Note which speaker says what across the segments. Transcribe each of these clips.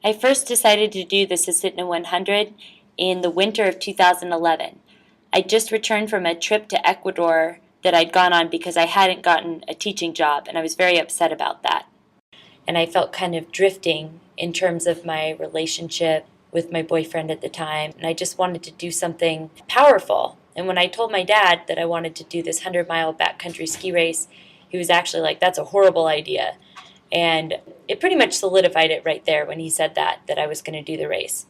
Speaker 1: I first decided to do the Susitna 100 in the winter of 2011. I just returned from a trip to Ecuador that I'd gone on because I hadn't gotten a teaching job, and I was very upset about that. And I felt kind of drifting in terms of my relationship with my boyfriend at the time, and I just wanted to do something powerful. And when I told my dad that I wanted to do this 100-mile backcountry ski race, he was actually like, "That's a horrible idea." And it pretty much solidified it right there when he said that I was going to do the race.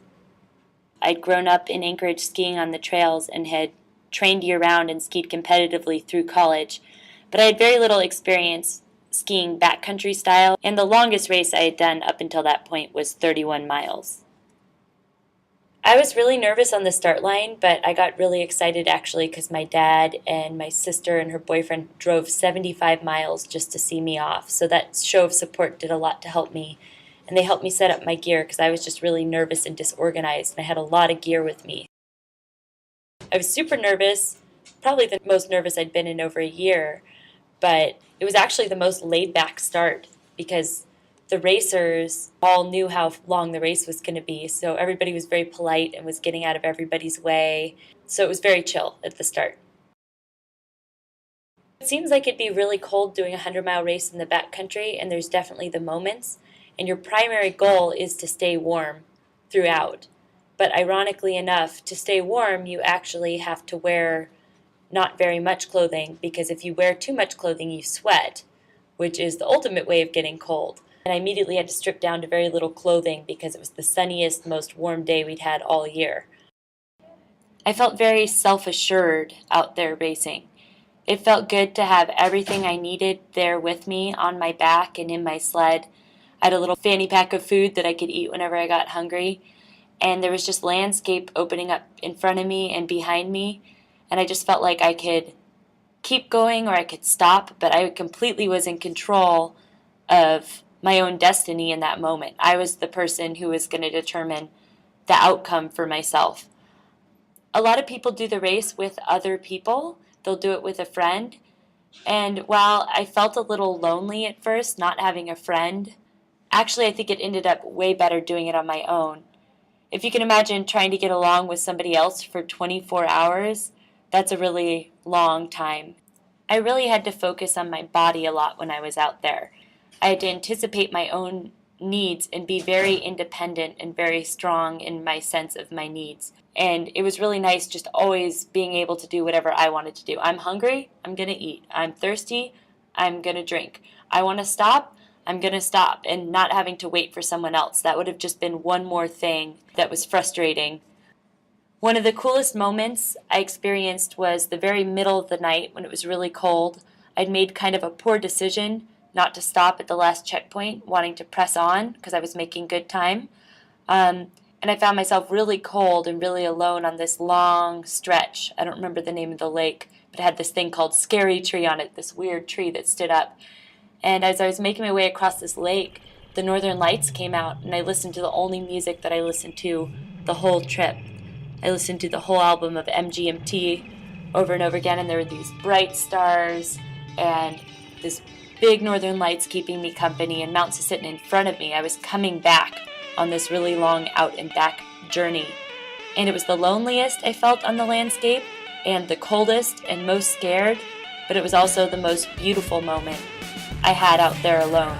Speaker 1: I'd grown up in Anchorage skiing on the trails and had trained year-round and skied competitively through college, but I had very little experience skiing backcountry style, and the longest race I had done up until that point was 31 miles. I was really nervous on the start line, but I got really excited actually because my dad and my sister and her boyfriend drove 75 miles just to see me off. So that show of support did a lot to help me. And they helped me set up my gear because I was just really nervous and disorganized, and I had a lot of gear with me. I was super nervous, probably the most nervous I'd been in over a year, but it was actually the most laid-back start because the racers all knew how long the race was going to be, so everybody was very polite and was getting out of everybody's way, so it was very chill at the start. It seems like it'd be really cold doing a 100-mile race in the backcountry, and there's definitely the moments, and your primary goal is to stay warm throughout. But ironically enough, to stay warm, you actually have to wear not very much clothing, because if you wear too much clothing, you sweat, which is the ultimate way of getting cold. And I immediately had to strip down to very little clothing because it was the sunniest, most warm day we'd had all year. I felt very self-assured out there racing. It felt good to have everything I needed there with me on my back and in my sled. I had a little fanny pack of food that I could eat whenever I got hungry, and there was just landscape opening up in front of me and behind me, and I just felt like I could keep going or I could stop, but I completely was in control of my own destiny in that moment. I was the person who was going to determine the outcome for myself. A lot of people do the race with other people. They'll do it with a friend. And while I felt a little lonely at first, not having a friend, actually I think it ended up way better doing it on my own. If you can imagine trying to get along with somebody else for 24 hours, that's a really long time. I really had to focus on my body a lot when I was out there. I had to anticipate my own needs and be very independent and very strong in my sense of my needs. And it was really nice just always being able to do whatever I wanted to do. I'm hungry, I'm going to eat. I'm thirsty, I'm going to drink. I want to stop, I'm going to stop, and not having to wait for someone else. That would have just been one more thing that was frustrating. One of the coolest moments I experienced was the very middle of the night when it was really cold. I'd made kind of a poor decision not to stop at the last checkpoint, wanting to press on because I was making good time. And I found myself really cold and really alone on this long stretch. I don't remember the name of the lake, but it had this thing called Scary Tree on it, this weird tree that stood up. And as I was making my way across this lake, the Northern Lights came out, and I listened to the only music that I listened to the whole trip. I listened to the whole album of MGMT over and over again, and there were these bright stars and this big Northern Lights keeping me company, and Mount Susitna in front of me. I was coming back on this really long out and back journey. And it was the loneliest I felt on the landscape, and the coldest and most scared, but it was also the most beautiful moment I had out there alone.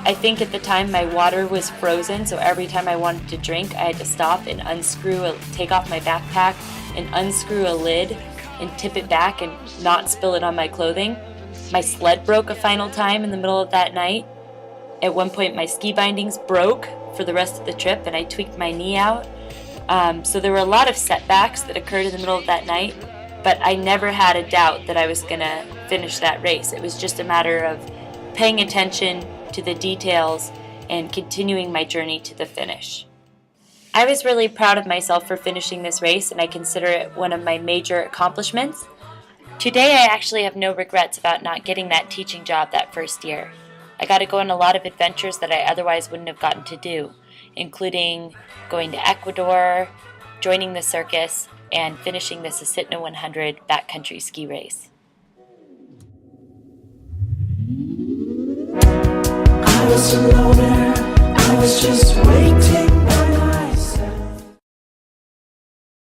Speaker 1: I think at the time my water was frozen, so every time I wanted to drink, I had to stop and take off my backpack and unscrew a lid and tip it back and not spill it on my clothing. My sled broke a final time in the middle of that night. At one point, my ski bindings broke for the rest of the trip, and I tweaked my knee out. So there were a lot of setbacks that occurred in the middle of that night, but I never had a doubt that I was going to finish that race. It was just a matter of paying attention to the details and continuing my journey to the finish. I was really proud of myself for finishing this race, and I consider it one of my major accomplishments. Today, I actually have no regrets about not getting that teaching job that first year. I got to go on a lot of adventures that I otherwise wouldn't have gotten to do, including going to Ecuador, joining the circus, and finishing the Susitna 100 backcountry ski race.
Speaker 2: I was a loner, I was just waiting.